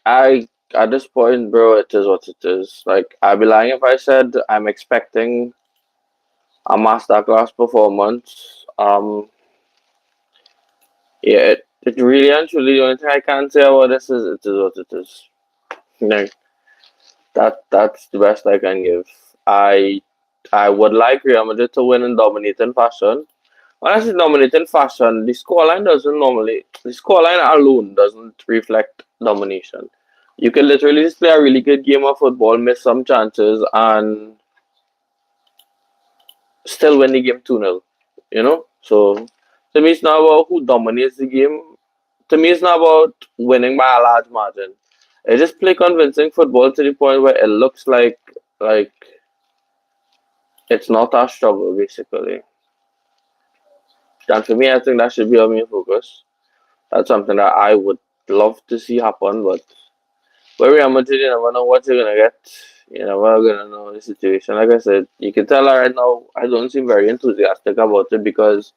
At this point, bro, it is what it is. Like, I'd be lying if I said I'm expecting a masterclass performance. Yeah, it really and truly the only thing I can say about this is it is what it is. Like, that's the best I can give. I I would like Real Madrid to win in dominating fashion. When I say dominating fashion, the scoreline alone doesn't reflect domination. You can literally just play a really good game of football, miss some chances, and still win the game 2-0. You know? So to me it's not about who dominates the game. To me it's not about winning by a large margin. It's just play convincing football to the point where it looks like it's not a struggle basically. And for me I think that should be our main focus. That's something that I would love to see happen, but where Real Madrid, you never know what you're gonna get. You never gonna know the situation. Like I said, you can tell right now I don't seem very enthusiastic about it because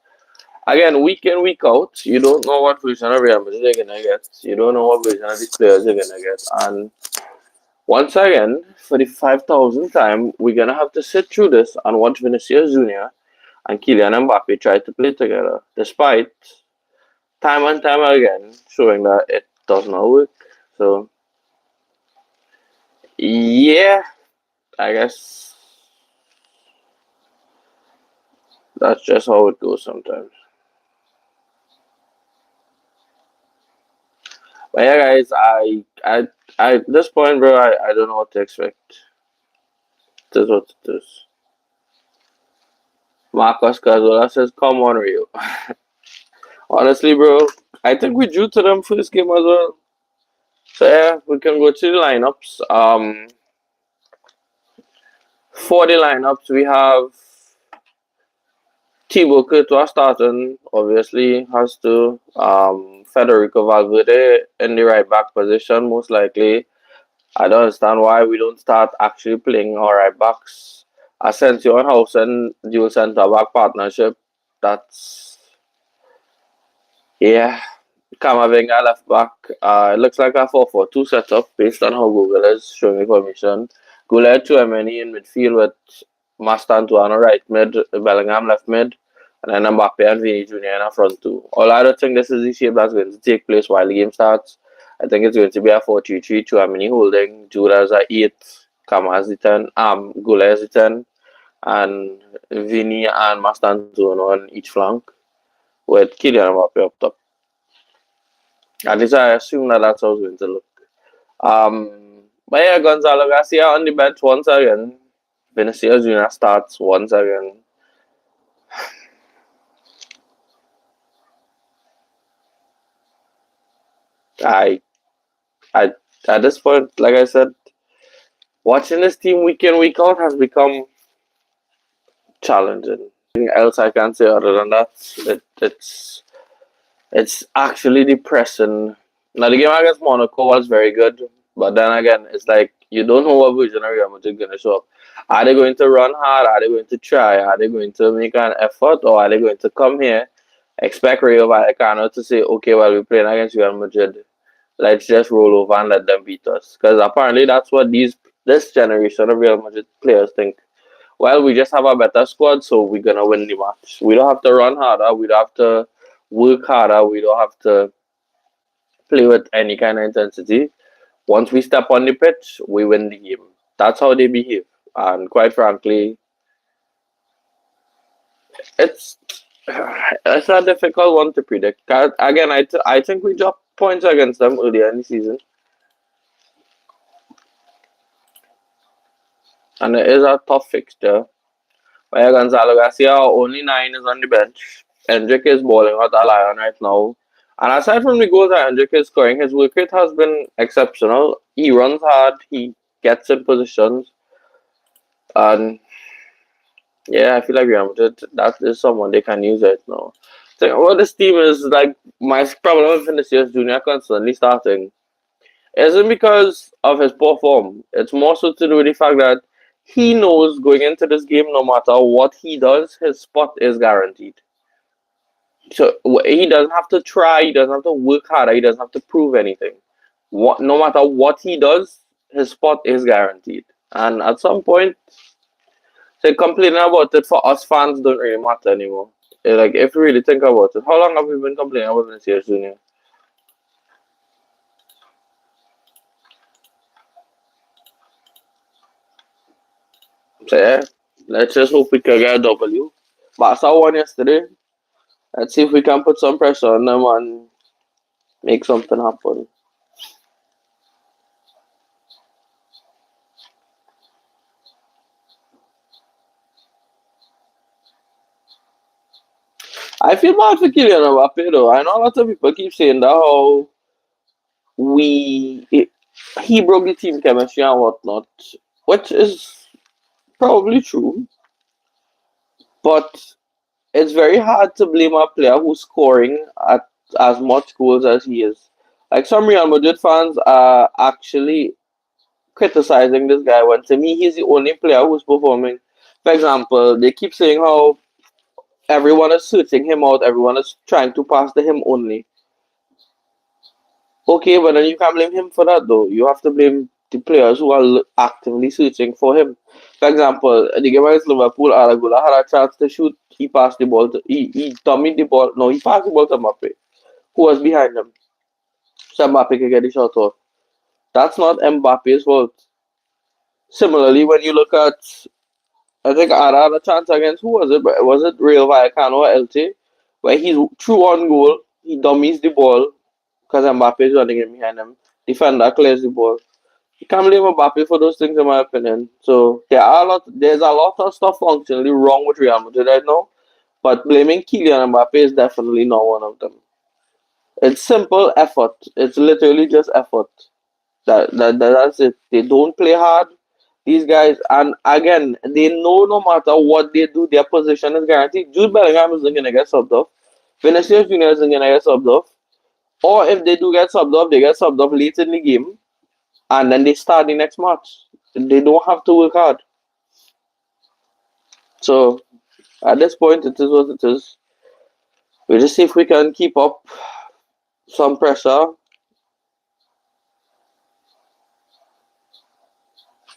again, week in, week out, you don't know what version of Real Madrid you're gonna get. You don't know what version of these players you're gonna get. And once again, for the 5,000th time, we're gonna have to sit through this and watch Vinicius Jr. and Kylian Mbappe try to play together, despite time and time again showing that it does not work. So yeah, I guess that's just how it goes sometimes. But yeah, guys, I at this point, bro, I don't know what to expect. This is what it is. Marcos Cazola says, "Come on, Rio." Honestly, bro, I think we drew to them first game as well. So yeah, we can go to the lineups. For the lineups, we have Thibaut Courtois starting. Obviously, has to. Federico Valverde in the right back position, most likely. I don't understand why we don't start actually playing our right backs. Asensio and Housen dual centre back partnership. That's yeah. Kamavinga left back. It looks like a 4-4-2 setup based on how Google is showing information. Goulet Chouameni in midfield with Mastantuano right mid, Bellingham left mid, and then Mbappe and Vini Jr. in a front two. All I don't think this is the shape that's going to take place while the game starts. I think it's going to be a 4-3-3, Chouameni holding, Jude as a 8, Kama as the 10, Goulet as the 10, and Vini and Mastantuano on each flank with Kylian Mbappe up top. At least I assume that that's how it's going to look. But yeah, Gonzalo Garcia on the bench once again. Vinicius Jr. starts once again. I, I, at this point, like I said, watching this team week in week out has become challenging. Anything else I can say other than that? It's actually depressing. Now the game against Monaco was very good, but then again, it's like you don't know what version of Real Madrid gonna show up. Are they going to run hard? Are they going to try? Are they going to make an effort? Or are they going to come here, expect Rayo Vallecano to say, okay, well, we're playing against Real Madrid. Let's just roll over and let them beat us. Because apparently that's what this generation of Real Madrid players think. Well, we just have a better squad, so we're gonna win the match. We don't have to run harder. We don't have to work harder. We don't have to play with any kind of intensity. Once we step on the pitch, we win the game. That's how they behave. And quite frankly, it's it's a difficult one to predict. Again, I think we dropped points against them earlier in the season, and it is a tough fixture. Where Gonzalo Garcia only 9 is on the bench. Hendrick is balling out a lion right now. And aside from the goals that Hendrick is scoring, his work rate has been exceptional. He runs hard, he gets in positions, and yeah, I feel like Real Madrid, that is someone they can use right now. So, well, this team is like my problem with Vinicius Jr. constantly starting isn't because of his poor form. It's more so to do with the fact that he knows going into this game, no matter what he does, his spot is guaranteed. So he doesn't have to try, he doesn't have to work harder, he doesn't have to prove anything. no matter what he does, his spot is guaranteed. And at some point, say complaining about it for us fans don't really matter anymore. Like if you really think about it, how long have we been complaining about Vinicius Junior? So yeah, let's just hope we can get a W. Barca won yesterday. Let's see if we can put some pressure on them and make something happen. I feel bad for Kylian Mbappe though. I know a lot of people keep saying that how we it, he broke the team chemistry and whatnot, which is probably true. But it's very hard to blame a player who's scoring at as much goals as he is. Like some Real Madrid fans are actually criticizing this guy when to me he's the only player who's performing. For example, they keep saying how everyone is searching him out, everyone is trying to pass to him only. Okay, but then you can't blame him for that though. You have to blame the players who are actively searching for him. For example, the game against Liverpool, Aragula had a chance to shoot. He passed the ball. He dummied the ball. No, he passed the ball to Mbappe, who was behind him. So Mbappe could get the shot off. That's not Mbappe's fault. Similarly, when you look at, I think Ara had a chance against, who was it? Was it Real Vallecano or LT? Where he threw on goal, he dummies the ball because Mbappe is running in behind him. Defender clears the ball. You can't blame Mbappe for those things, in my opinion. So there's a lot of stuff functionally wrong with Real Madrid right now. But blaming Kylian Mbappe is definitely not one of them. It's simple effort. It's literally just effort. That's it. They don't play hard. These guys, and again, they know no matter what they do, their position is guaranteed. Jude Bellingham isn't gonna get subbed off. Vinicius Junior isn't gonna get subbed off. Or if they do get subbed off, they get subbed off late in the game, and then they start the next match. They don't have to work hard. So at this point, it is what it is. We just see if we can keep up some pressure,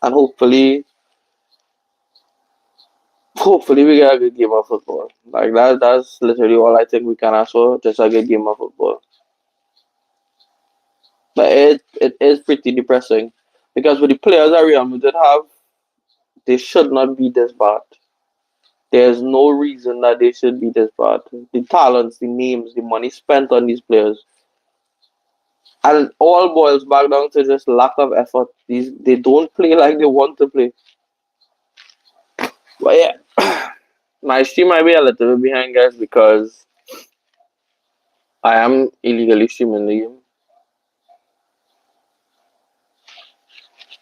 and hopefully we get a good game of football. Like that's literally all I think we can ask for, just a good game of football. But it is pretty depressing because with the players that Real Madrid have, they should not be this bad. There's no reason that they should be this bad. The talents, the names, the money spent on these players, and it all boils back down to just lack of effort. They don't play like they want to play. But yeah, my stream might be a little bit behind, guys, because I am illegally streaming the game.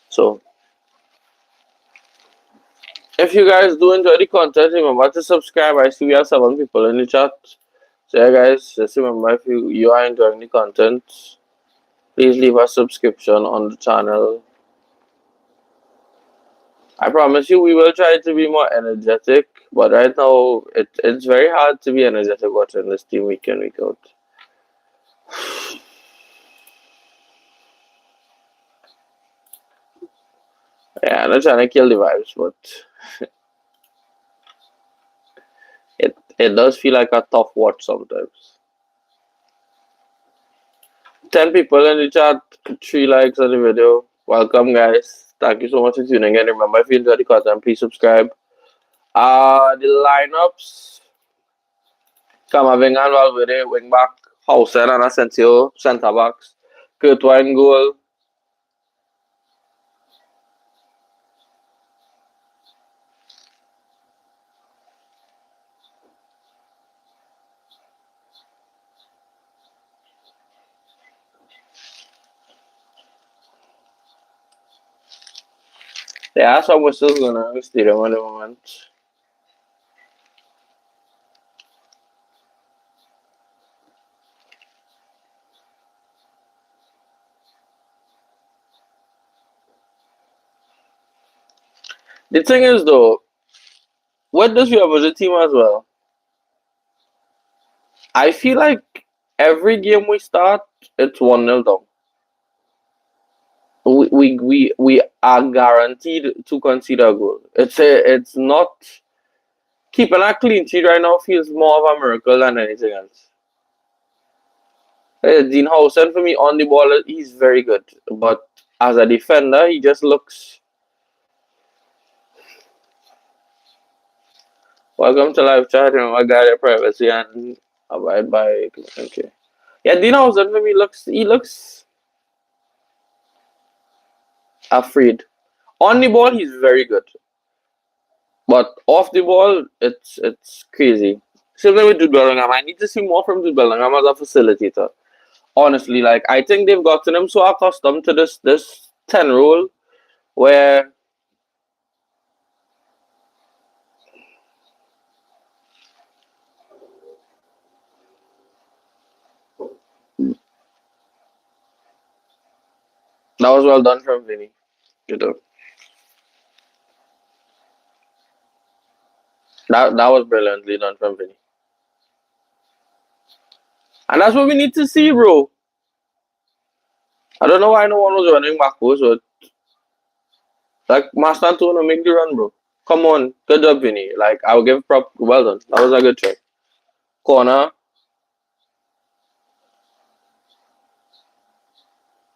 So if you guys do enjoy the content, remember to subscribe. I see we have 7 people in the chat. So yeah, guys, just remember if you are enjoying the content, please leave a subscription on the channel. I promise you, we will try to be more energetic, but right now it's very hard to be energetic watching this team week in, week out. Yeah, I'm not trying to kill the vibes, but it does feel like a tough watch sometimes. 10 people in the chat, 3 likes on the video. Welcome, guys. Thank you so much for tuning in. Remember, if you enjoyed the content, please subscribe. The lineups: Camavinga and Valverde, wing back. Hausen and Asensio, centre backs. Courtois in goal. There are some whistles going on in the stadium at the moment. The thing is, though, what does you have as a team as well? I feel like every game we start, it's 1-0 down. we are guaranteed to concede a goal. It's not keeping a clean sheet right now feels more of a miracle than anything else. Dean Howson for me on the ball he's very good, but as a defender he just looks. Welcome to live chat. Remember, guard your privacy and abide by. Okay. Yeah, Dean Howson for me looks afraid. On the ball, he's very good, but off the ball, it's crazy. Same thing with Jude Bellingham. I need to see more from Jude Bellingham as a facilitator. Honestly, like I think they've gotten him so accustomed to this 10 role where that was well done from Vinny. You know. That was brilliantly done from Vinny. And that's what we need to see, bro. I don't know why no one was running backwards, but like Master Antonio, make the run, bro. Come on, good job, Vinny. Like I'll give prop. Well done. That was a good try. Corner.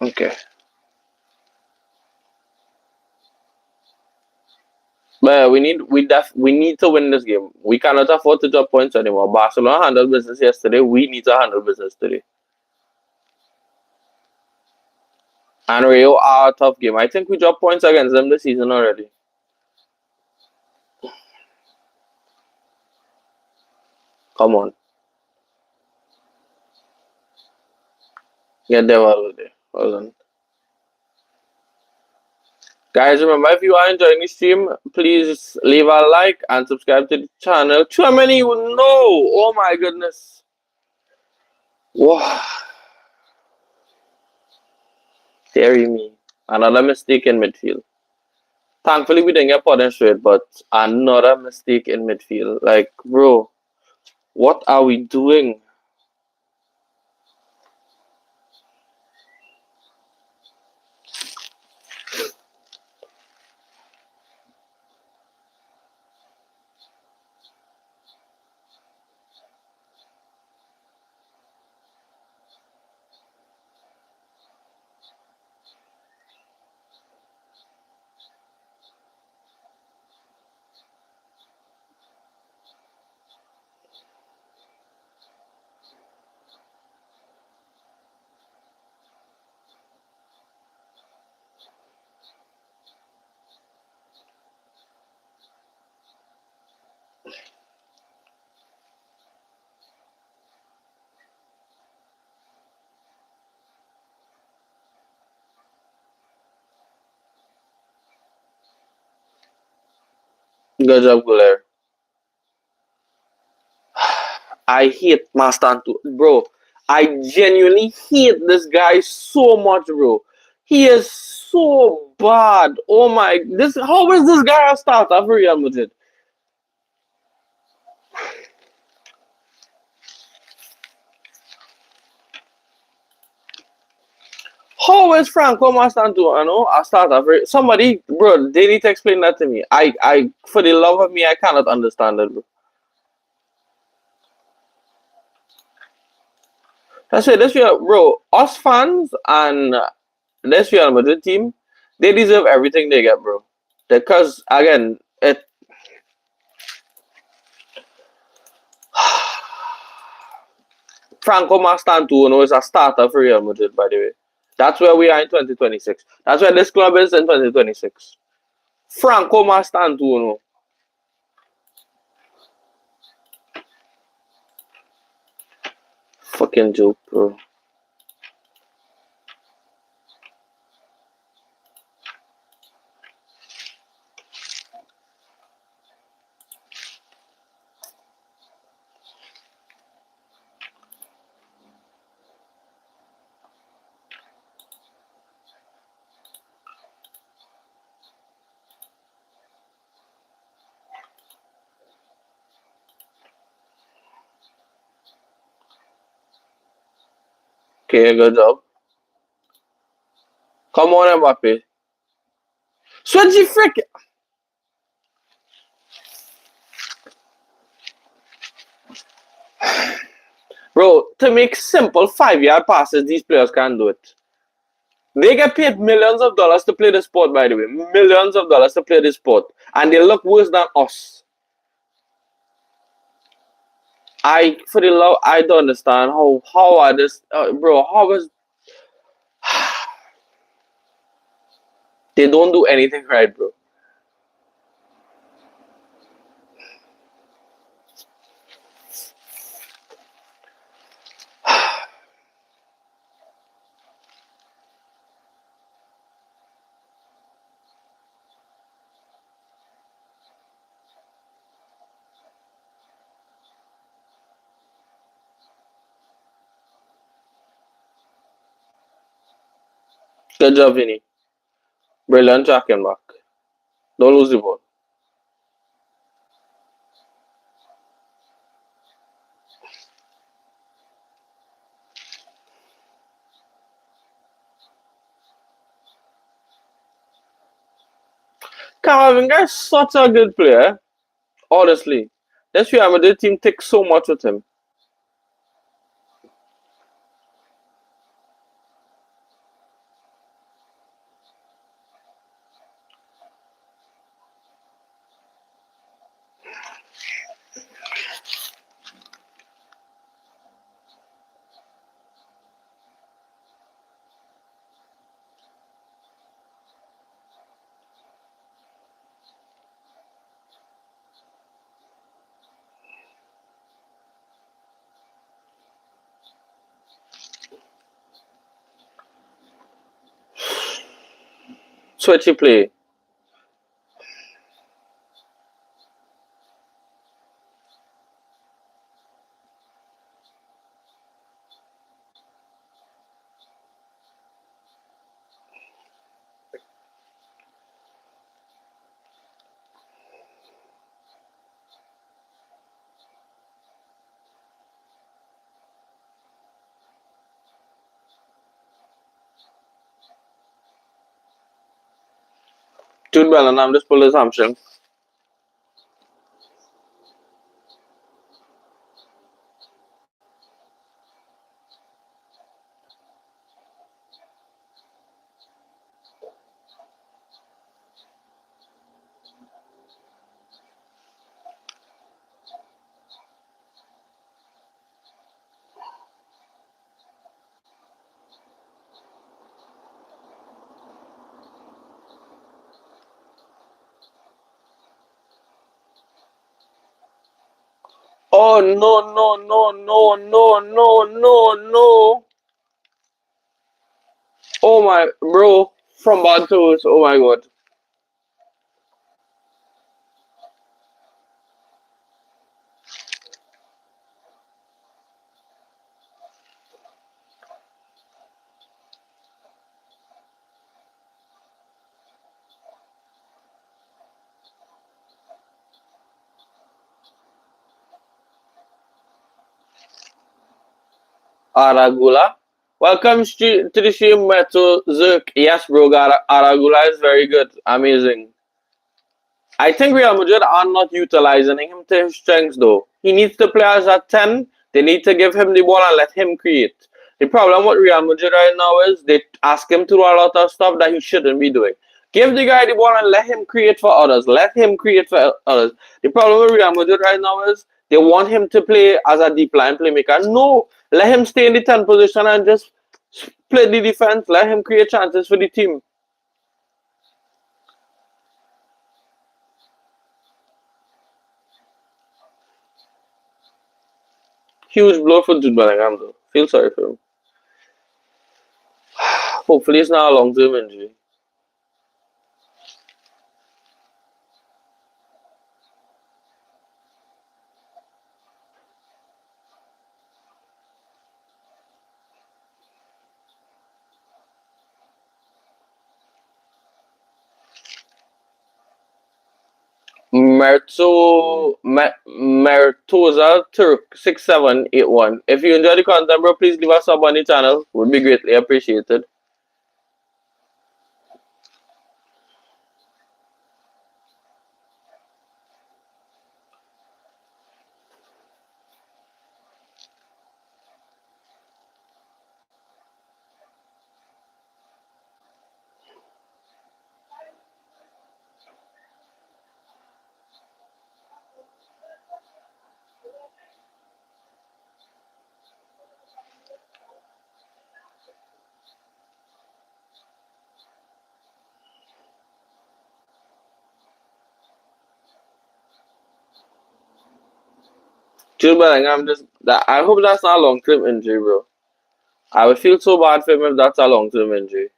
Okay. But we need to win this game. We cannot afford to drop points anymore. Barcelona handled business yesterday. We need to handle business today. And Rayo are a tough game. I think we dropped points against them this season already. Come on. Get them out of there. Hold on. Guys, remember if you are enjoying the stream, please leave a like and subscribe to the channel. Too many you know. Oh my goodness. Wow. Dairy me. Another mistake in midfield. Thankfully we didn't get punished straight, but another mistake in midfield. Like, bro, what are we doing? Good job, Guler. I hate Mastanto. Bro, I genuinely hate this guy so much, bro. He is so bad. Oh my, this how is this guy a starter for Real Madrid? How is Franco Mastanto, a starter for somebody, bro? They need to explain that to me. For the love of me, I cannot understand it, bro. That's it. This year, bro, us fans and this Real Madrid team, they deserve everything they get, bro. Because again, it Franco Mastantuono is a starter for Real Madrid, by the way. That's where we are in 2026. That's where this club is in 2026. Franco Mastantuono. Fucking joke, bro. Okay, good job. Come on, Mbappe. Switchy frick. Bro, to make simple 5 yard passes, these players can't do it. They get paid millions of dollars to play the sport, by the way. Millions of dollars to play the sport. And they look worse than us. For the love, I don't understand how are this, bro, how is, they don't do anything right, bro. Good job, Vinny. Brilliant tracking back. Don't lose the ball. Camavinga is such a good player. Honestly. This Real Madrid team takes so much with him. Switchy play. Jude Bellingham just pulled his hamstring. Oh no no no no no no no no. Oh my bro. From Bartos. Oh my god. Aragula. Welcome to the stream, Meto Zerk. Yes, bro. Aragula is very good. Amazing. I think Real Madrid are not utilizing him to his strengths, though. He needs to play as a 10. They need to give him the ball and let him create. The problem with Real Madrid right now is they ask him to do a lot of stuff that he shouldn't be doing. Give the guy the ball and let him create for others. Let him create for others. The problem with Real Madrid right now is they want him to play as a deep line playmaker. No, let him stay in the 10 position and just play the defense. Let him create chances for the team. Huge blow for Jude Bellingham, though. Feel sorry for him. Hopefully, it's not a long term injury. Mertoza Turk 6781. If you enjoy the content, bro, please leave a sub on the channel. Would be greatly appreciated. Jude Bellingham I hope that's not a long term injury, bro. I would feel so bad for him if that's a long term injury.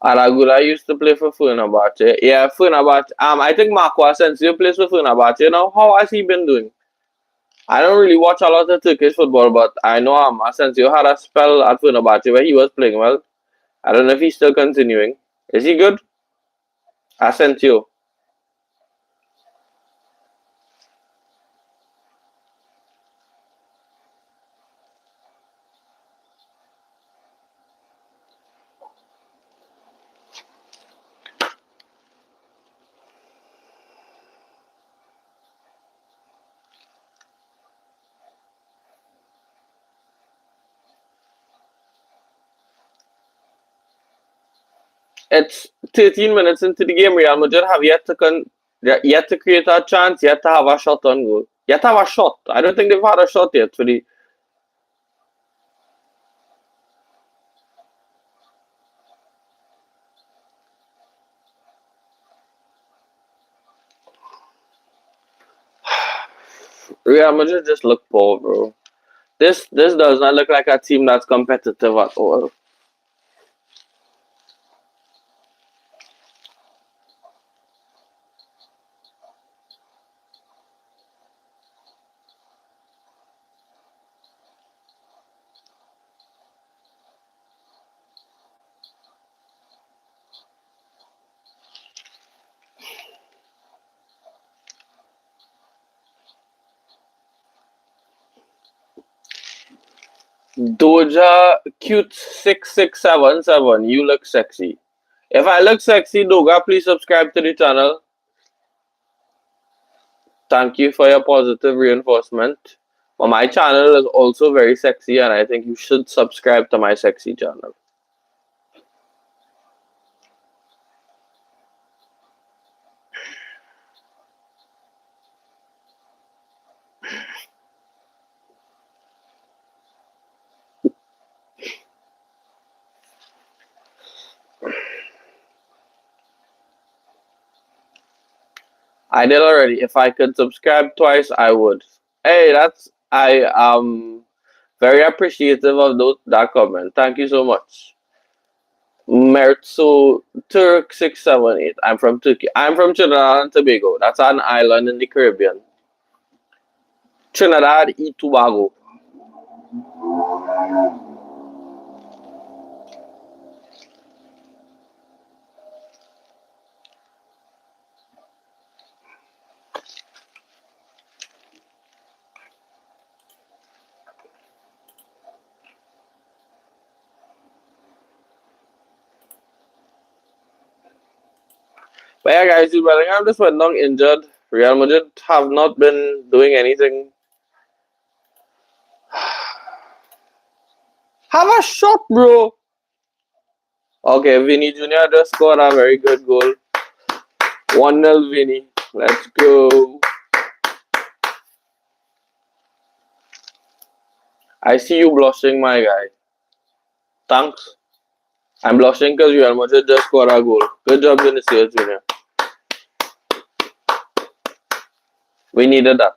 Aragula used to play for Fenerbahce. Yeah, Fenerbahce. I think Marco Asensio plays for Fenerbahce now. How has he been doing? I don't really watch a lot of Turkish football, but I know Asensio had a spell at Fenerbahce where he was playing well. I don't know if he's still continuing. Is he good? Asensio. It's 13 minutes into the game. Real Madrid have yet to create a chance, yet to have a shot on goal. Yet to have a shot. I don't think they've had a shot yet for the. Real Madrid just look poor, bro. This does not look like a team that's competitive at all. Doja cute 6677. You look sexy. If I look sexy, Doga, please subscribe to the channel. Thank you for your positive reinforcement. But my channel is also very sexy, and I think you should subscribe to my sexy channel. I did already. If I could subscribe twice, I would. Hey, I am very appreciative of that comment. Thank you so much. Mertsu Turk 678. I'm from Turkey. I'm from Trinidad and Tobago. That's an island in the Caribbean. Trinidad y Tobago. But yeah, guys, Jude Bellingham just went down injured. Real Madrid have not been doing anything. Have a shot, bro. Okay, Vinny Jr. just scored a very good goal. 1-0 Vinny. Let's go. I see you blushing, my guy. Thanks. I'm blushing because Real Madrid just scored a goal. Good job, Vinicius Jr. We needed that.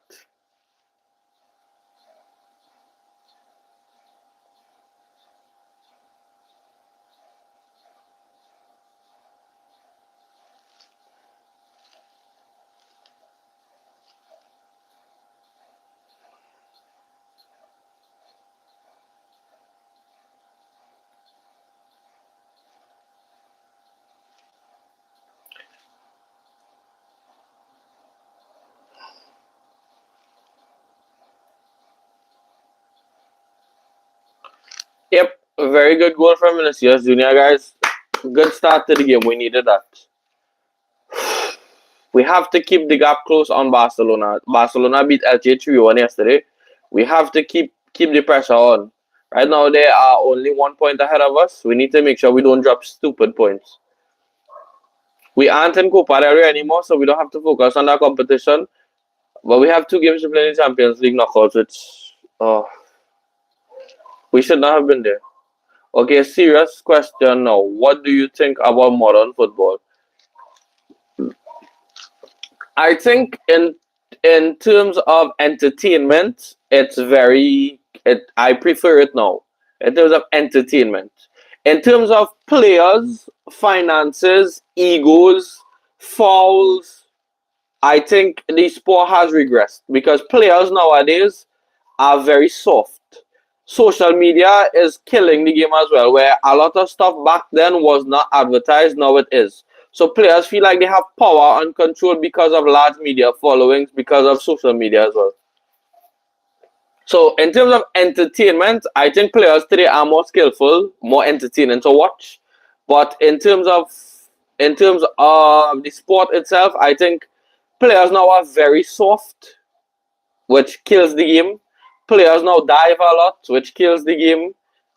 Yep, a very good goal from Vinicius Jr. Guys, good start to the game. We needed that. We have to keep the gap close on Barcelona. Barcelona beat LG 3-1 yesterday. We have to keep the pressure on. Right now, they are only 1 point ahead of us. We need to make sure we don't drop stupid points. We aren't in Copa del Rey anymore, so we don't have to focus on that competition. But we have 2 games to play in the Champions League knockouts, which we should not have been there. Okay, serious question now. What do you think about modern football? I think in terms of entertainment, it's very I prefer it now. In terms of entertainment. In terms of players, finances, egos, fouls, I think the sport has regressed because players nowadays are very soft. Social media is killing the game as well, where a lot of stuff back then was not advertised, now it is. So players feel like they have power and control because of large media followings, because of social media as well. So in terms of entertainment, I think players today are more skillful, more entertaining to watch. But in terms of the sport itself, I think players now are very soft, which kills the game. Players now dive a lot, which kills the game.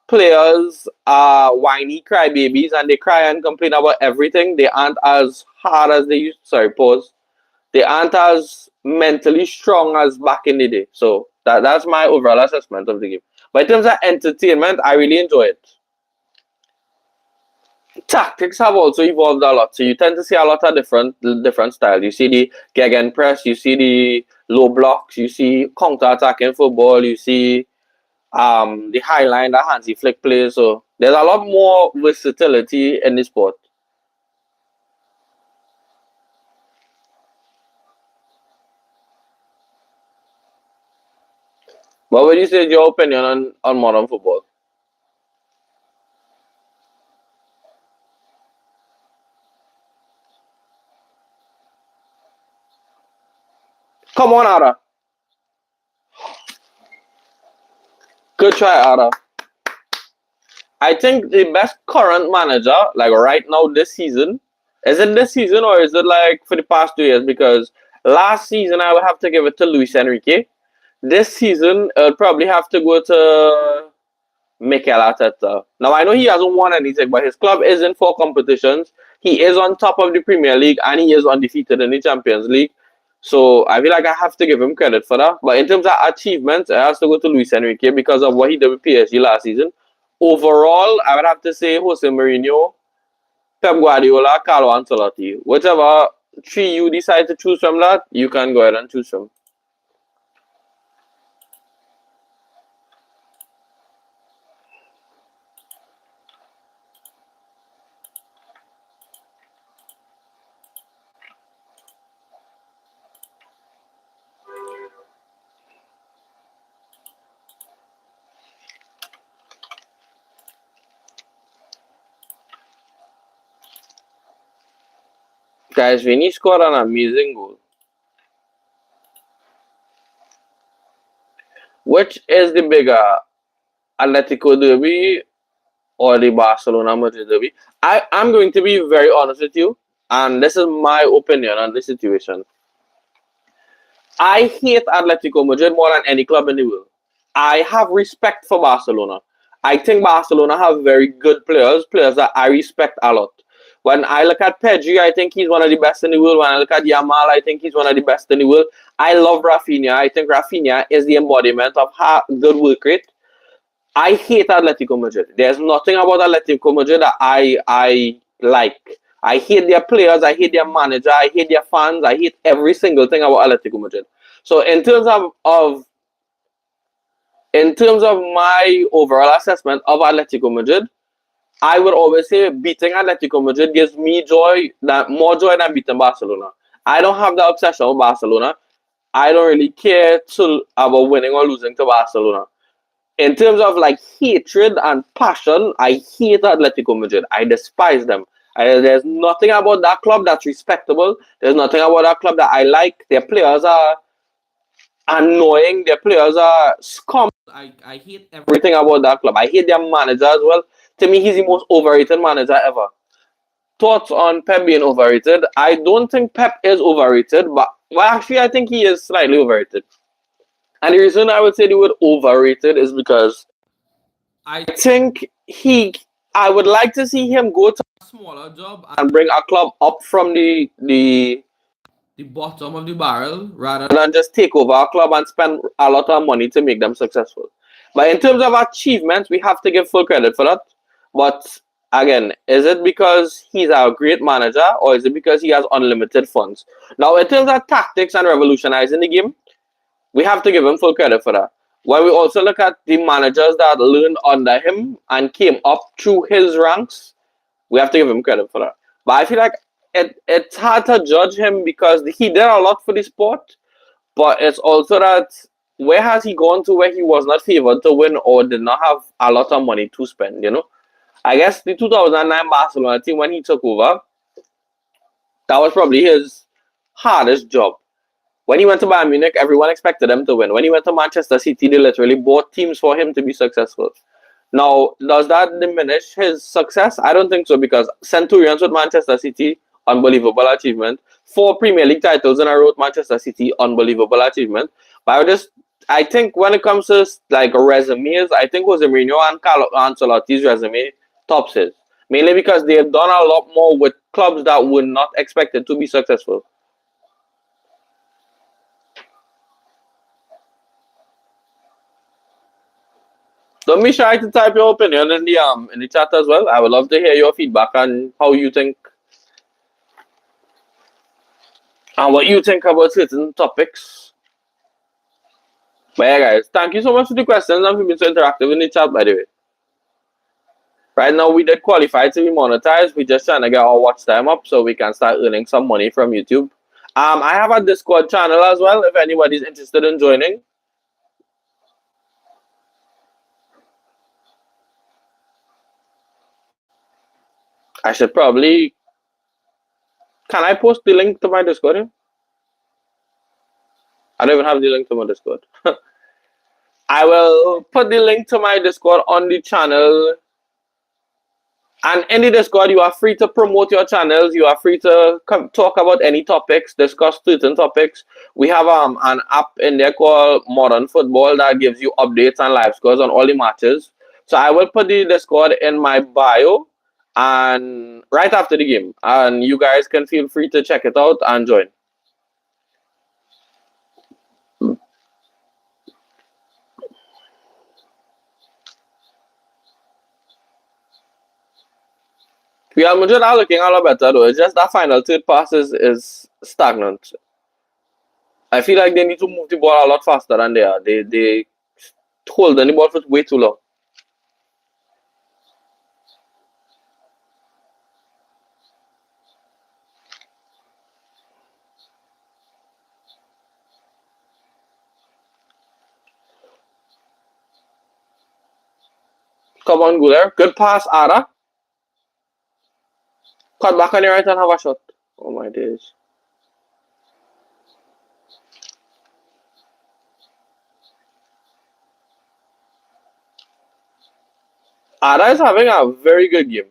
Players are whiny crybabies and they cry and complain about everything. They aren't as hard as they used. Sorry, pause. They aren't as mentally strong as back in the day. So that's my overall assessment of the game. But in terms of entertainment, I really enjoy it. Tactics have also evolved a lot. So you tend to see a lot of different styles. You see the gegen press, you see the low blocks, you see counter attacking football, you see the high line, the handsy flick play. So there's a lot more versatility in the sport. What would you say is your opinion on modern football? Come on, Ada. Good try, Ada. I think the best current manager, like right now this season, is it this season or is it like for the past 2 years? Because last season I would have to give it to Luis Enrique. This season I'll probably have to go to Mikel Arteta. Now I know he hasn't won anything, but his club is in 4 competitions. He is on top of the Premier League and he is undefeated in the Champions League. So I feel like I have to give him credit for that. But in terms of achievements, I have to go to Luis Enrique because of what he did with PSG last season. Overall, I would have to say Jose Mourinho, Pep Guardiola, Carlo Ancelotti. Whichever 3 you decide to choose from that, you can go ahead and choose from. Guys, Vinny scored an amazing goal. Which is the bigger, Atletico Derby or the Barcelona Madrid Derby? I'm going to be very honest with you, and this is my opinion on the situation. I hate Atletico Madrid more than any club in the world. I have respect for Barcelona. I think Barcelona have very good players, players that I respect a lot. When I look at Pedri, I think he's one of the best in the world. When I look at Yamal, I think he's one of the best in the world. I love Rafinha. I think Rafinha is the embodiment of good work rate. I hate Atletico Madrid. There's nothing about Atletico Madrid that I like. I hate their players. I hate their manager. I hate their fans. I hate every single thing about Atletico Madrid. So in terms of my overall assessment of Atletico Madrid, I would always say beating Atletico Madrid gives me more joy than beating Barcelona. I don't have the obsession with Barcelona. I don't really care about winning or losing to Barcelona. In terms of like hatred and passion, I hate Atletico Madrid. I despise them. There's nothing about that club that's respectable. There's nothing about that club that I like. Their players are annoying. Their players are scum. I hate everything about that club. I hate their manager as well. To me, he's the most overrated manager ever. Thoughts on Pep being overrated? I don't think Pep is overrated, but well, actually, I think he is slightly overrated. And the reason I would say the word overrated is because I think I would like to see him go to a smaller job and bring a club up from the bottom of the barrel rather than just take over a club and spend a lot of money to make them successful. But in terms of achievements, we have to give full credit for that. But again, is it because he's a great manager or is it because he has unlimited funds? Now, in terms of tactics and revolutionizing the game, we have to give him full credit for that. When we also look at the managers that learned under him and came up through his ranks, we have to give him credit for that. But I feel like it's hard to judge him because he did a lot for the sport, but it's also that where has he gone to where he was not favored to win or did not have a lot of money to spend, you know? I guess the 2009 Barcelona team, when he took over, that was probably his hardest job. When he went to Bayern Munich, everyone expected him to win. When he went to Manchester City, they literally bought teams for him to be successful. Now, does that diminish his success? I don't think so because Centurions with Manchester City, unbelievable achievement. 4 Premier League titles in a row with Manchester City, unbelievable achievement. But I think when it comes to like resumes, I think Jose Mourinho and Carlo Ancelotti's resume tops his. Mainly because they have done a lot more with clubs that were not expected to be successful. Don't be shy to type your opinion in the chat as well. I would love to hear your feedback on how you think and what you think about certain topics. But yeah, guys, thank you so much for the questions and for being so interactive in the chat, by the way. Right now, we did qualify to be monetized. We're just trying to get our watch time up so we can start earning some money from YouTube. I have a Discord channel as well if anybody's interested in joining. I should probably. Can I post the link to my Discord here? I don't even have the link to my Discord. I will put the link to my Discord on the channel. And in the Discord, you are free to promote your channels. You are free to talk about any topics, discuss certain topics. We have an app in there called Modern Football that gives you updates and live scores on all the matches. So I will put the Discord in my bio and right after the game. And you guys can feel free to check it out and join. Real Madrid are looking a lot better though. It's just that final third pass is stagnant. I feel like they need to move the ball a lot faster than they are. They hold the ball for way too long. Come on, Guler. Good pass, Ara. Cut back on your right and have a shot. Oh my days. Ara is having a very good game.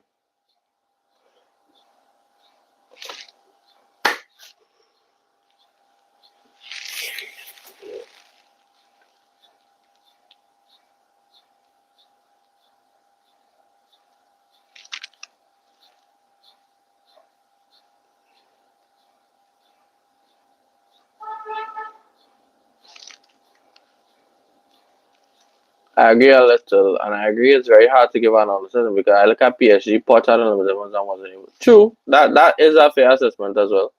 I agree a little, and I agree it's very hard to give an analysis because I look at PSG, Potter, and wasn't able. True, that is a fair assessment as well.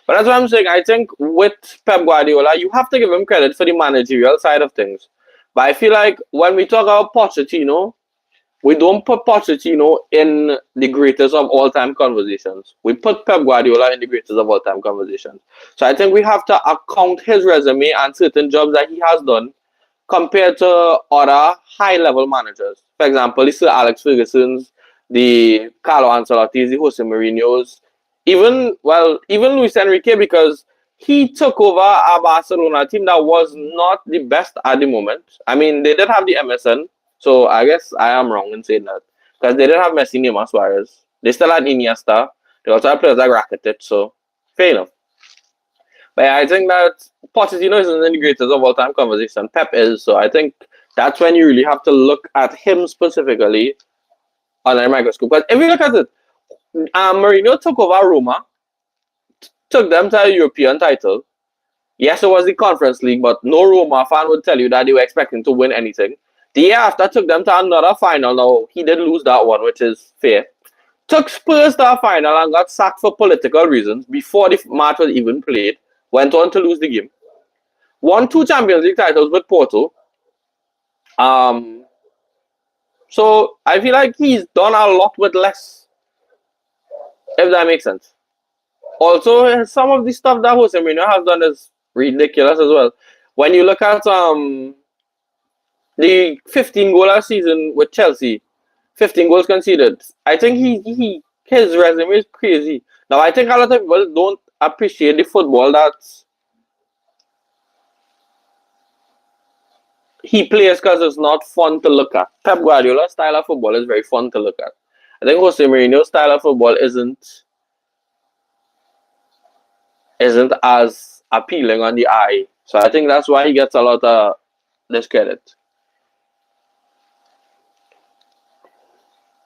But that's what I'm saying. I think with Pep Guardiola, you have to give him credit for the managerial side of things. But I feel like when we talk about Pochettino, we don't put Pochettino in the greatest of all time conversations. We put Pep Guardiola in the greatest of all time conversations. So I think we have to account his resume and certain jobs that he has done compared to other high level managers. For example, the Sir Alex Ferguson's, the Carlo Ancelotti's, the Jose Mourinho's, even Luis Enrique because he took over a Barcelona team that was not the best at the moment. I mean, they did have the MSN, so I guess I am wrong in saying that because they didn't have Messi, Neymar, Suarez. They still had Iniesta. They also had players like Rakitic, so fair enough. But yeah, I think that Pochettino isn't the greatest of all time conversation. Pep is, so I think that's when you really have to look at him specifically under a microscope. Because if you look at it, Mourinho took over Roma, took them to a European title. Yes, it was the Conference League, but no Roma fan would tell you that they were expecting to win anything. The year after, took them to another final. Now, he did lose that one, which is fair. Took Spurs to a final and got sacked for political reasons before the match was even played. Went on to lose the game. Won two Champions League titles with Porto. Um, so I feel like he's done a lot with less, if that makes sense. Also, some of the stuff that Jose Mourinho has done is ridiculous as well. When you look at the 15 goal last season with Chelsea, 15 goals conceded. I think he his resume is crazy. Now I think a lot of people don't appreciate the football that he plays because it's not fun to look at. Pep Guardiola's style of football is very fun to look at. I think Jose Mourinho's style of football isn't as appealing on the eye. So I think that's why he gets a lot of discredit.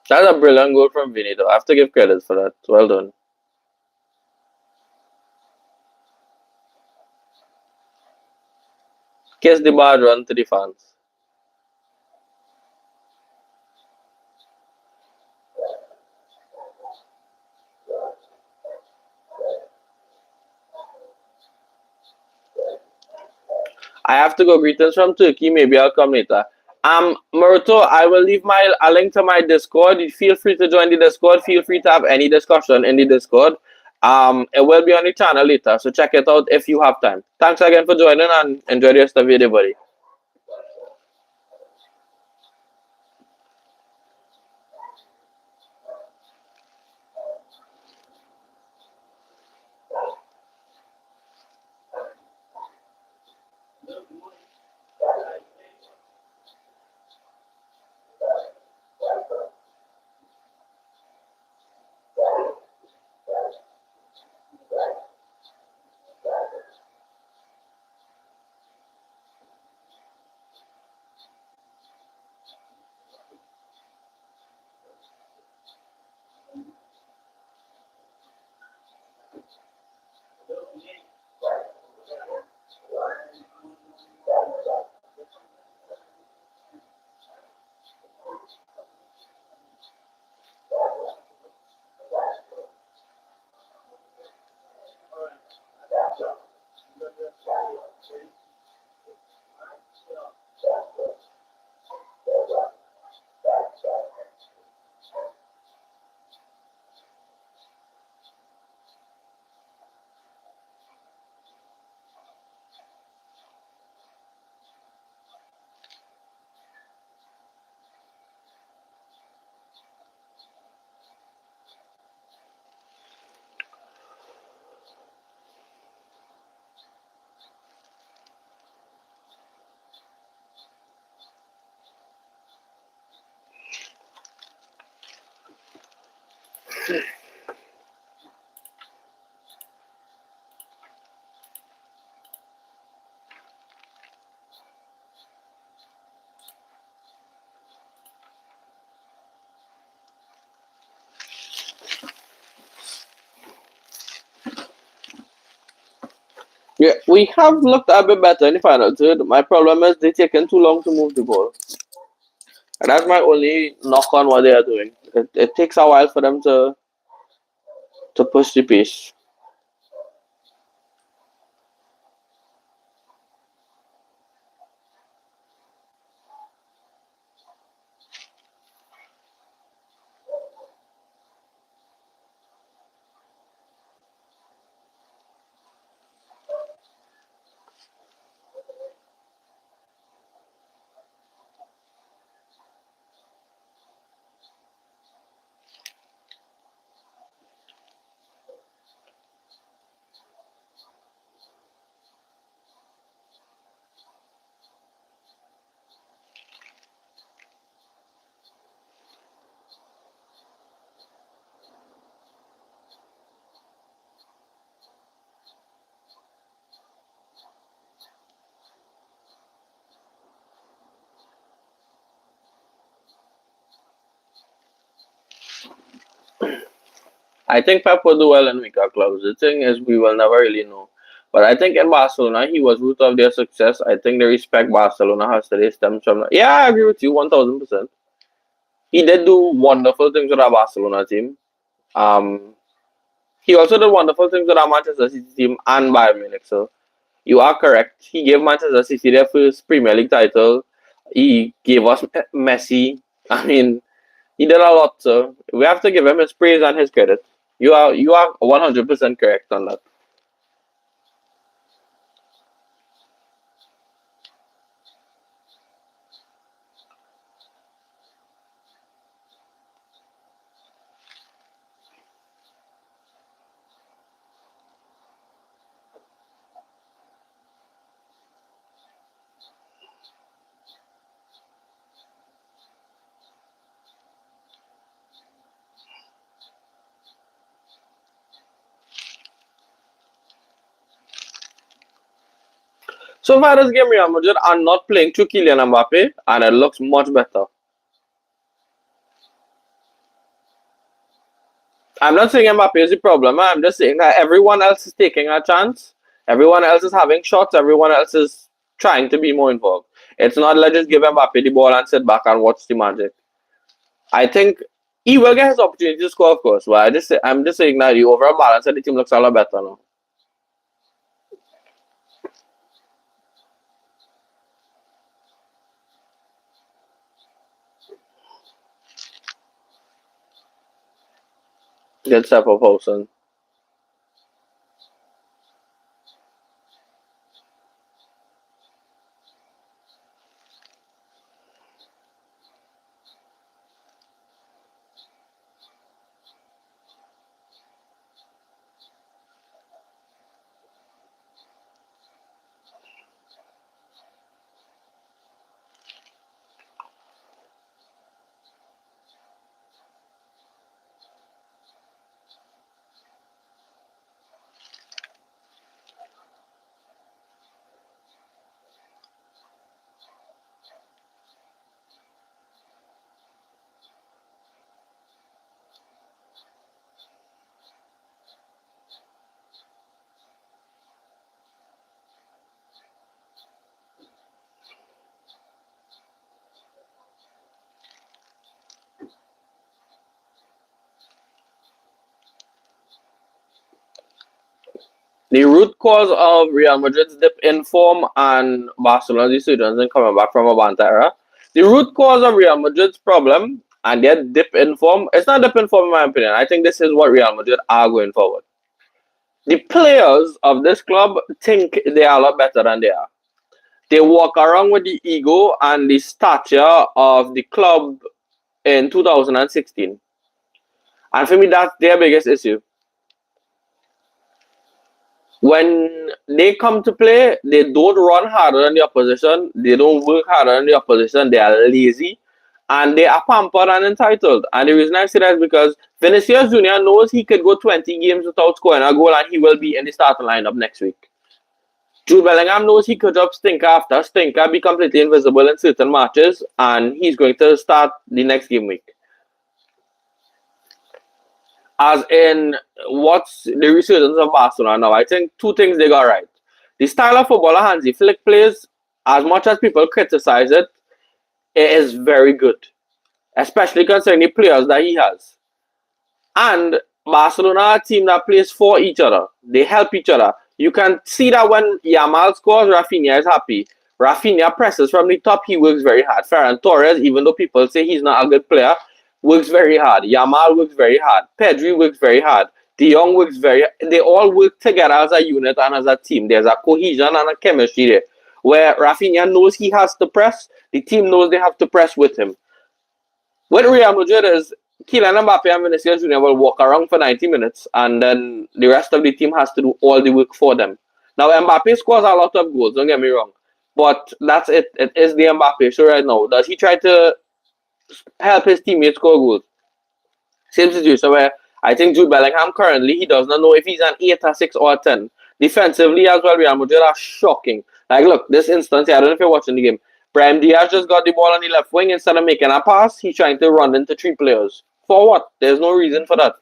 That's a brilliant goal from Vinny, though. I have to give credit for that. Well done. Kiss the bad run to the fans. I have to go. Greetings from Turkey. Maybe I'll come later. Murto, I will leave a link to my Discord. Feel free to join the Discord. Feel free to have any discussion in the Discord. It will be on the channel later, so check it out if you have time. Thanks again for joining and enjoy the rest of your day, buddy. Yeah, we have looked a bit better in the final third. My problem is they're taking too long to move the ball. And that's my only knock on what they are doing. It takes a while for them to push the pace. I think Pep will do well in weaker clubs. The thing is, we will never really know. But I think in Barcelona, he was root of their success. I think the respect Barcelona has today stems from. Yeah, I agree with you 1000%. He did do wonderful things with our Barcelona team. Um, he also did wonderful things with our Manchester City team and Bayern Munich. So you are correct. He gave Manchester City their first Premier League title. He gave us Messi. I mean, he did a lot. So we have to give him his praise and his credit. You are 100% correct on that. So far this game, Real Madrid are not playing through Kylian Mbappe, and it looks much better. I'm not saying Mbappe is the problem. I'm just saying that everyone else is taking a chance. Everyone else is having shots. Everyone else is trying to be more involved. It's not like just give Mbappe the ball and sit back and watch the magic. I think he will get his opportunity to score, of course. But I'm just saying that the overall balance of the team looks a lot better now. Good step of Wilson. The root cause of Real Madrid's dip in form and Barcelona's resurgence in coming back from a Banta era, the root cause of Real Madrid's problem and their dip in form, it's not dip in form in my opinion. I think this is what Real Madrid are going forward. The players of this club think they are a lot better than they are. They walk around with the ego and the stature of the club in 2016. And for me, that's their biggest issue. When they come to play, they don't run harder than the opposition. They don't work harder than the opposition. They are lazy, and they are pampered and entitled. And the reason I say that is because Vinicius Junior knows he could go 20 games without scoring a goal, and he will be in the starting lineup next week. Jude Bellingham knows he could drop stinker after stinker, be completely invisible in certain matches, and he's going to start the next game week. As in, what's the resurgence of Barcelona now? I think two things they got right. The style of footballer Hansi Flick plays, as much as people criticize it, it is very good, especially considering the players that he has. And Barcelona are a team that plays for each other. They help each other. You can see that when Yamal scores, Rafinha is happy. Rafinha presses from the top, he works very hard. Ferran Torres, even though people say he's not a good player, works very hard. Yamal works very hard. Pedri works very hard. De Jong works very. They all work together as a unit and as a team. There's a cohesion and a chemistry there. Where Rafinha knows he has to press, the team knows they have to press with him. With Real Madrid is Kylian Mbappe and Vinicius Junior will walk around for 90 minutes, and then the rest of the team has to do all the work for them. Now Mbappe scores a lot of goals. Don't get me wrong, but that's it. It is the Mbappe show right now. Does he try to help his teammates score goals? Same situation where I think Jude Bellingham currently he does not know if he's an 8 or 6 or 10. Defensively as well, Real Madrid are shocking. Like look, this instance here, I don't know if you're watching the game. Brahim Diaz just got the ball on the left wing. Instead of making a pass, he's trying to run into three players For what? There's no reason for that.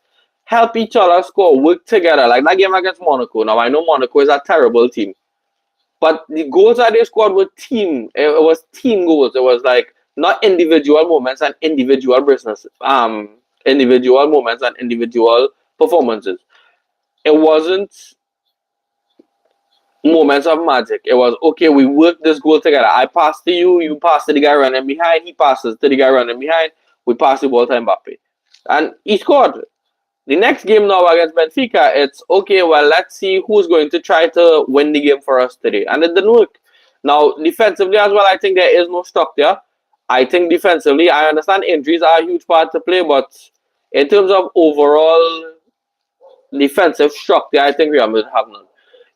Help each other score, work together. Like that game against Monaco. Now I know Monaco is a terrible team, but the goals that they scored were team. It was team goals. It was like not individual moments and individual business. Individual moments and individual performances. It wasn't moments of magic. It was okay. We worked this goal together. I passed to you. You passed to the guy running behind. He passes to the guy running behind. We passed the ball to Mbappe, and he scored. The next game now against Benfica, it's okay, well, let's see who's going to try to win the game for us today. And it didn't work. Now, defensively as well, I think there is no structure. I think defensively, I understand injuries are a huge part to play, but in terms of overall defensive structure, I think Real Madrid have none.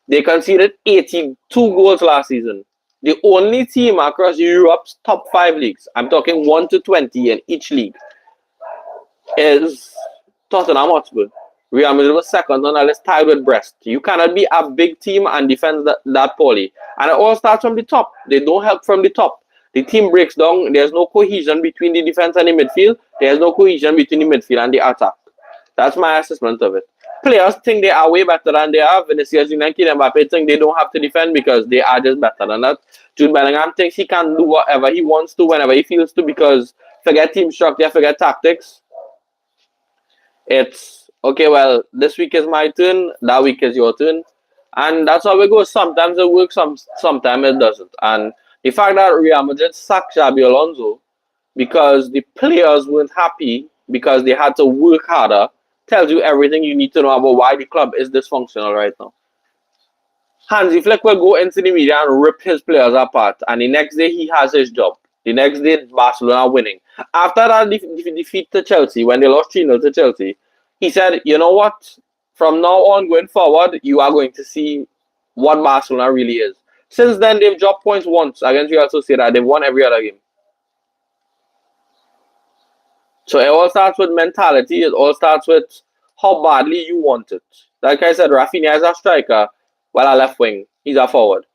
They conceded 82 goals last season. The only team across Europe's top five leagues, I'm talking 1 to 20 in each league, is Tottenham Hotspur. Real Madrid was second on the list, tied with Brest. You cannot be a big team and defend that poorly. And it all starts from the top. They don't help from the top. The team breaks down. There's no cohesion between the defense and the midfield. There's no cohesion between the midfield and the attack. That's my assessment of it. Players think they are way better than they are. Vinicius Junior and Kylian Mbappe think they don't have to defend because they are just better than that. Jude Bellingham thinks he can do whatever he wants to whenever he feels to because forget team structure, forget tactics. It's okay, well, this week is my turn, that week is your turn. And that's how it goes. Sometimes it works, sometimes it doesn't. And the fact that Real Madrid sacked Xabi Alonso because the players weren't happy because they had to work harder tells you everything you need to know about why the club is dysfunctional right now. Hansi Flick will go into the media and rip his players apart, and the next day he has his job. The next day, Barcelona are winning. After that defeat to Chelsea, when they lost 3-0 to Chelsea, he said, you know what? From now on, going forward, you are going to see what Barcelona really is. Since then, they've dropped points once against Real Sociedad. They've won every other game. So it all starts with mentality. It all starts with how badly you want it. Like I said, Rafinha is a striker, while a left wing. He's a forward.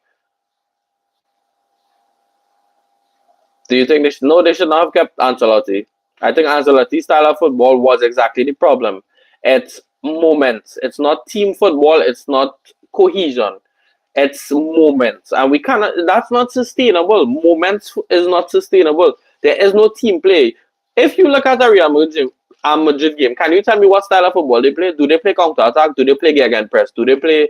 Do you think they should? No, they should not have kept Ancelotti. I think Ancelotti's style of football was exactly the problem. It's moments. It's not team football. It's not cohesion. It's moments. And we cannot, that's not sustainable. Moments is not sustainable. There is no team play. If you look at the Real Madrid game, can you tell me what style of football they play? Do they play counter attack? Do they play gegenpress? Do they play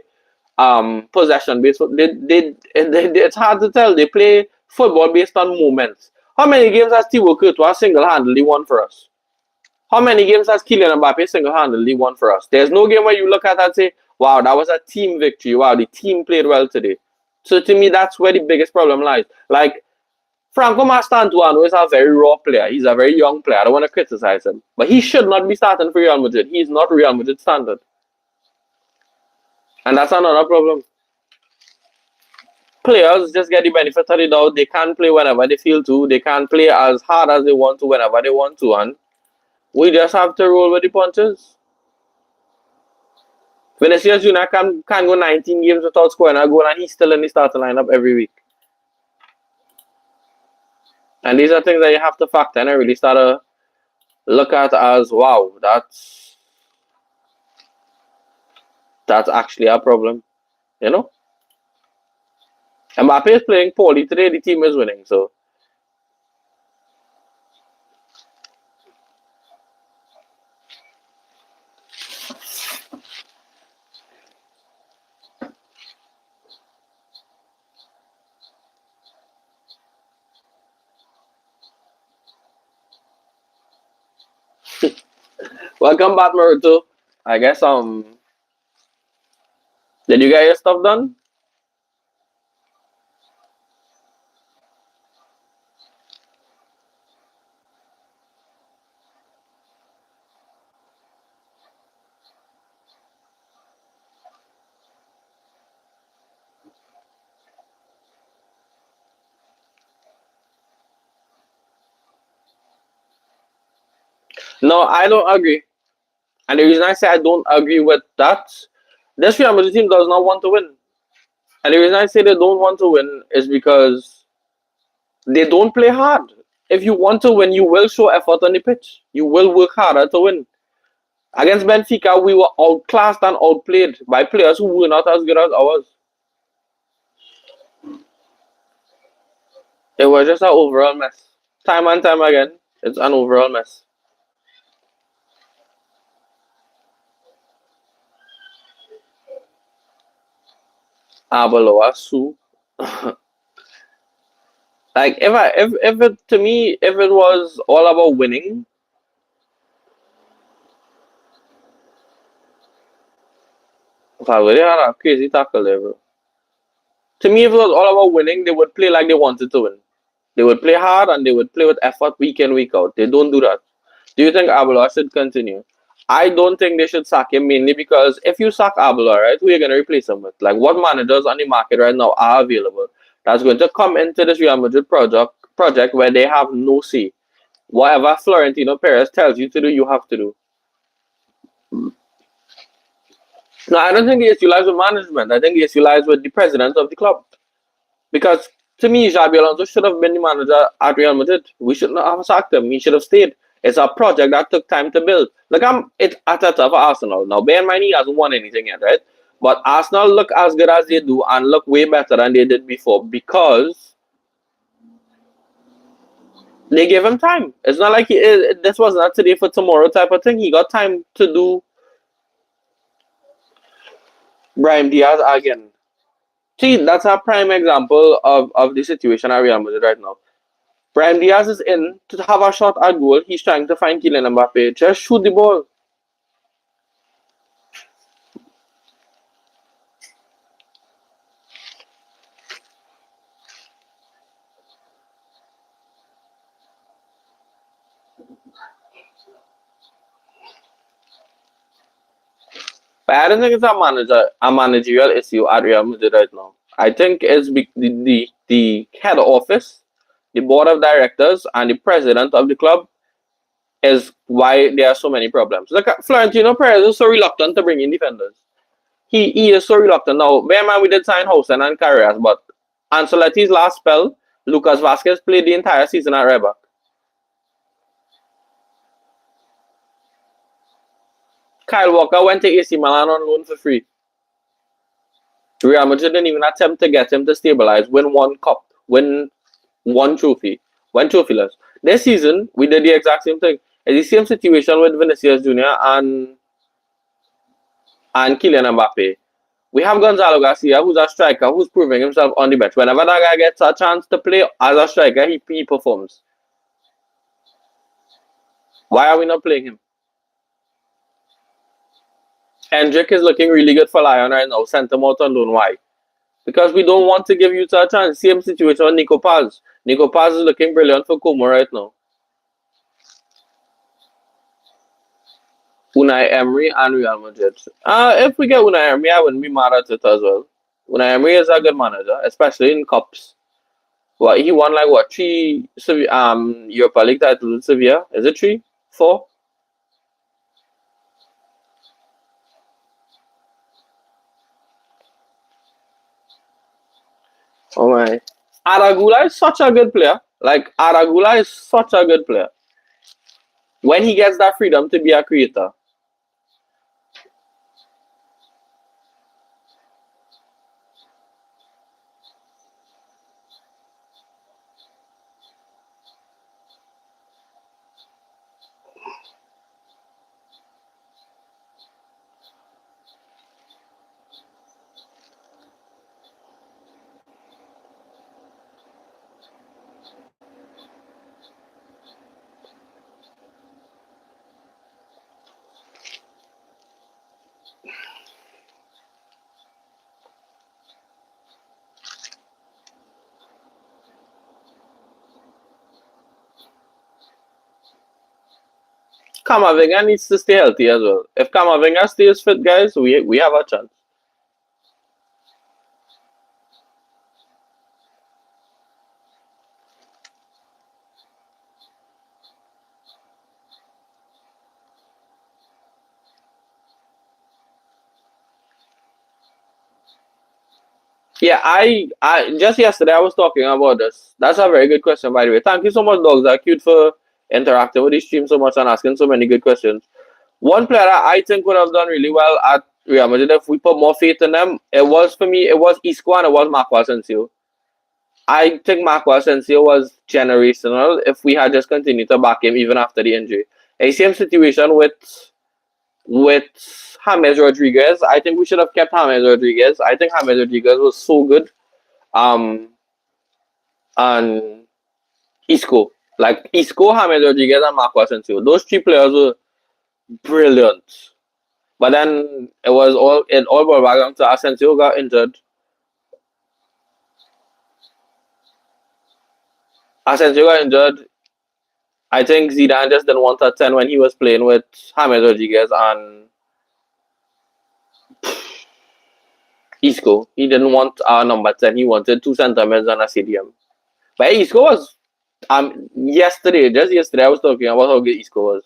possession based? It's hard to tell. They play football based on moments. How many games has Thibaut Courtois single-handedly won for us? How many games has Kylian Mbappe single-handedly won for us? There's no game where you look at and say, wow, that was a team victory. Wow, the team played well today. So to me, that's where the biggest problem lies. Like, Franco Mastantuano is a very raw player. He's a very young player. I don't want to criticize him. But he should not be starting for Real Madrid. He's not Real Madrid standard. And that's another problem. Players just get the benefit of the doubt. They can't play whenever they feel to. They can't play as hard as they want to whenever they want to. And we just have to roll with the punches. Vinicius Junior can go 19 games without scoring a goal, and he's still in the starting lineup every week. And these are things that you have to factor in and really start to look at as, wow, that's actually a problem. You know? Mbappe is playing poorly today. The team is winning, so. Welcome back, Maruto. I guess did you get your stuff done? No, I don't agree. And the reason I say I don't agree with that, this Real Madrid team does not want to win. And the reason I say they don't want to win is because they don't play hard. If you want to win, you will show effort on the pitch. You will work harder to win. Against Benfica, we were outclassed and outplayed by players who were not as good as ours. It was just an overall mess. Time and time again, it's an overall mess. Abaloa, Su. Like if it to me if it was all about winning, if I really had a crazy tackle there, bro. To me, if it was all about winning, they would play like they wanted to win. They would play hard and they would play with effort week in, week out. They don't do that. Do you think Abelard should continue? I don't think they should sack him mainly because if you sack Abelard, right, who are you going to replace him with? Like, what managers on the market right now are available that's going to come into this Real Madrid project where they have no say? Whatever Florentino Perez tells you to do, you have to do. No, I don't think the issue lies with management. I think the issue lies with the president of the club. Because to me, Xabi Alonso should have been the manager at Real Madrid. We should not have sacked him. He should have stayed. It's a project that took time to build. Look, it's Ateta for Arsenal. Now, bear in mind, he hasn't won anything yet, right? But Arsenal look as good as they do and look way better than they did before because they gave him time. It's not like this was not today for tomorrow type of thing. He got time to do Brahim Diaz again. See, that's a prime example of the situation at Real Madrid right now. Brahim Diaz is in to have a shot at goal. He's trying to find Kylian Mbappe. Just shoot the ball. But I don't think it's a managerial issue at Real Madrid right now. I think it's the head office, the board of directors, and the president of the club is why there are so many problems. Look at Florentino Perez is so reluctant to bring in defenders. He is so reluctant. Now, bear in mind we did sign Housen and Carreras, but Ancelotti's last spell, Lucas Vasquez played the entire season at right back. Kyle Walker went to AC Milan on loan for free. Real Madrid didn't even attempt to get him to stabilize, win one cup, win one trophy, one trophyless. This season, we did the exact same thing. It's the same situation with Vinicius Jr. and Kylian Mbappe. We have Gonzalo Garcia, who's a striker, who's proving himself on the bench. Whenever that guy gets a chance to play as a striker, he performs. Why are we not playing him? Hendrick is looking really good for Lyon right now. Sent him out on loan. Why? Because we don't want to give you a chance. Same situation with Nico Paz. Nico Paz is looking brilliant for Como right now. Unai Emery and Real Madrid. If we get Unai Emery, I wouldn't be mad at it as well. Unai Emery is a good manager, especially in cups. What he won like what 3 Europa League titles with Sevilla? Is it 3? 4? Oh my. Aragula is such a good player. Like Aragula is such a good player. When he gets that freedom to be a creator. Kamavinga needs to stay healthy as well. If Kamavinga stays fit, guys, we have a chance. Yeah, I just yesterday I was talking about this. That's a very good question, by the way. Thank you so much, dogs. Are cute for interacting with the stream so much and asking so many good questions. One player I think would have done really well at Real Madrid if we put more faith in them. It was for me. It was Isco and it was Marco Asensio. I think Marco Asensio was generational. If we had just continued to back him even after the injury, a same situation with James Rodriguez. I think we should have kept James Rodriguez. I think James Rodriguez was so good. Um, and Isco. Like Isco, James Rodriguez, and Marco Asensio. Those three players were brilliant. But then it all boiled back down to Asensio got injured. Asensio got injured. I think Zidane just didn't want a 10 when he was playing with James Rodriguez and Isco. He didn't want our number 10. He wanted two centre mids and a CDM. But Isco was just yesterday I was talking about how good Isco was.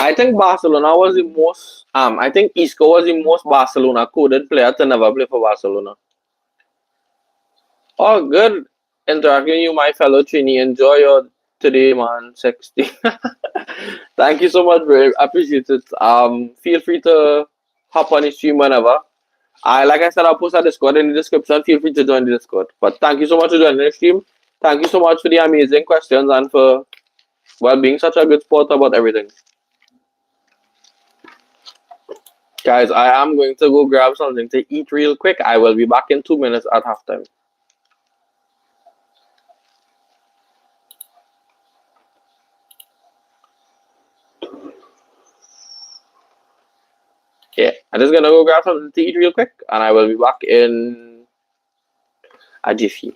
I think Barcelona was the most I think Isco was the most Barcelona coded player to never play for Barcelona. Oh, good interacting with you, my fellow Trini. Enjoy your today, man. 60. Thank you so much, bro. I appreciate it. Feel free to hop on the stream whenever. Like I said, I'll post a Discord in the description. Feel free to join the Discord. But thank you so much for joining the stream. Thank you so much for the amazing questions and for being such a good sport about everything. Guys, I am going to go grab something to eat real quick. I will be back in 2 minutes at halftime. Yeah, I'm just gonna go grab something to eat real quick, and I will be back in a jiffy.